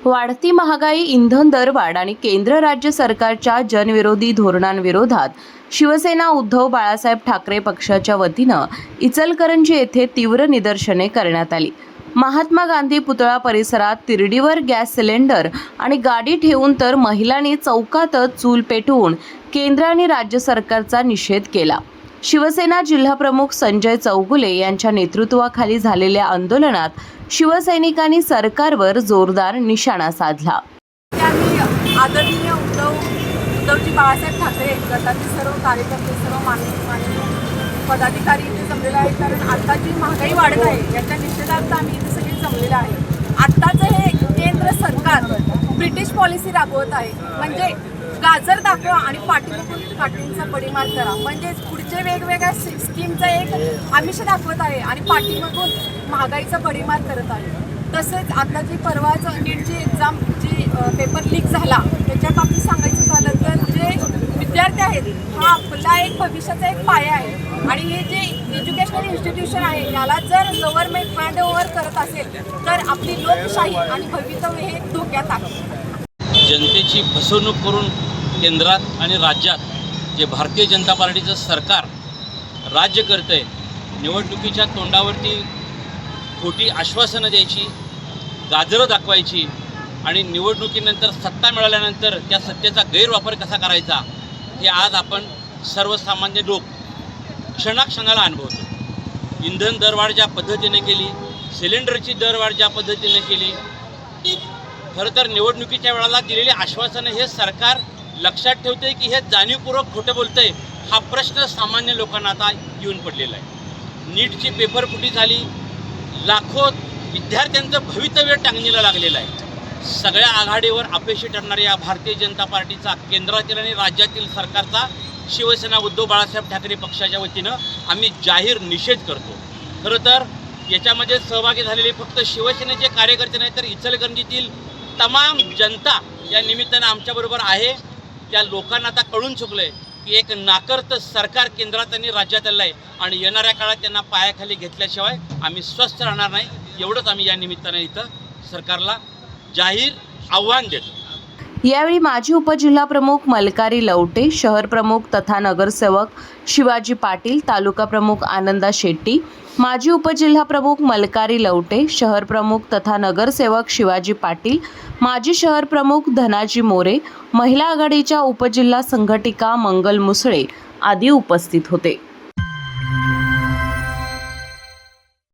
वाढती महागाई, इंधन दरवाढ आणि केंद्र राज्य सरकारच्या जनविरोधी धोरणांविरोधात शिवसेना उद्धव बाळासाहेब ठाकरे पक्षाच्या वतीनं इचलकरंजी येथे तीव्र निदर्शने करण्यात आली। महात्मा गांधी पुतळा परिसरात तिरडीवर गॅस सिलेंडर आणि गाडी ठेवून तर महिलांनी चौकातच चूल पेटवून केंद्र आणि राज्य सरकारचा निषेध केला। शिवसेना जिल्हाप्रमुख संजय चौगुले यांच्या नेतृत्वाखाली झालेल्या आंदोलनात शिवसैनिकांनी सरकारवर जोरदार निशाणा साधला। आदरणीय उद्धवजी बाळासाहेब ठाकरे गटाचे सर्व कार्यकर्ते, सर्व माननीय पदाधिकारी इथे जमलेले आहेत। कारण आता जी महागाई वाढत आहे याच्या निषेधार्थ आम्ही इथे सगळे जमलेले आहे। आत्ताचं हे केंद्र सरकार ब्रिटिश पॉलिसी राबवत आहे, म्हणजे गाजर दाखवा आणि पाठीमागून काठींचा पडीमार करा, म्हणजे पुढचे वेगवेगळ्या स्कीमचा एक आमिष दाखवत आहे आणि पाठीमागून महागाईचा पडीमार करत आहे। तसेच आता जी परवाच नीटची एक्झाम जी पेपर लीक झाला त्याच्या बाबतीत सांगायचं झालं तर जे विद्यार्थी आहेत हा आपला एक भविष्याचा एक पाया आहे आणि हे जे एज्युकेशनल इन्स्टिट्यूशन आहे याला जर गव्हर्नमेंट हँड ओव्हर करत असेल तर आपली लोकशाही आणि भवितव्य हे धोक्यात आहे। जनतेची फसवणूक करून केंद्रात आणि राज्यात जे भारतीय जनता पार्टीचं सरकार राज्य करतं आहे, निवडणुकीच्या तोंडावरती खोटी आश्वासनं द्यायची, गाजरं दाखवायची आणि निवडणुकीनंतर सत्ता मिळाल्यानंतर त्या सत्तेचा गैरवापर कसा करायचा हे आज आपण सर्वसामान्य लोक क्षणाक्षणाला अनुभवतो। इंधन दरवाढ ज्या पद्धतीने केली, सिलेंडरची दरवाढ ज्या पद्धतीने केली, खरं तर निवडणुकीच्या वेळेला दिलेले आश्वासनं हे सरकार लक्षात ठेवते की हे जाणीवपूर्वक खोटं बोलतंय हा प्रश्न सामान्य लोकांना आता येऊन पडलेला आहे। नीटची पेपरफुटी झाली, लाखो विद्यार्थ्यांचं भवितव्य टांगणीला लागलेलं आहे। सगळ्या आघाडीवर अपयशी ठरणाऱ्या या भारतीय जनता पार्टीचा केंद्रातील आणि राज्यातील सरकारचा शिवसेना उद्धव बाळासाहेब ठाकरे पक्षाच्या वतीनं आम्ही जाहीर निषेध करतो। खरं तर याच्यामध्ये सहभागी झालेले फक्त शिवसेनेचे कार्यकर्ते नाही तर इचलकरंजीतील तमाम जनता या निमित्तानं आमच्याबरोबर आहे। त्या लोकांना आता कळून चुकलंय की एक नाकर्त सरकार केंद्रात आणि राज्यात आलं आहे आणि येणाऱ्या काळात त्यांना पायाखाली घेतल्याशिवाय आम्ही स्वस्थ राहणार नाही, एवढंच आम्ही या निमित्तानं इथं सरकारला जाहीर आव्हान देतो। यावेळी माजी उपजिल्हाप्रमुख मलकारी लवटे, शहर प्रमुख तथा नगरसेवक शिवाजी पाटील, तालुका प्रमुख आनंदा शेट्टी, माजी उपजिल्हाप्रमुख मलकारी लवटे, शहर प्रमुख तथा नगरसेवक शिवाजी पाटील, माजी शहर प्रमुख धनाजी मोरे, महिला आघाडीच्या उपजिल्हा संघटिका मंगल मुसळे आदी उपस्थित होते।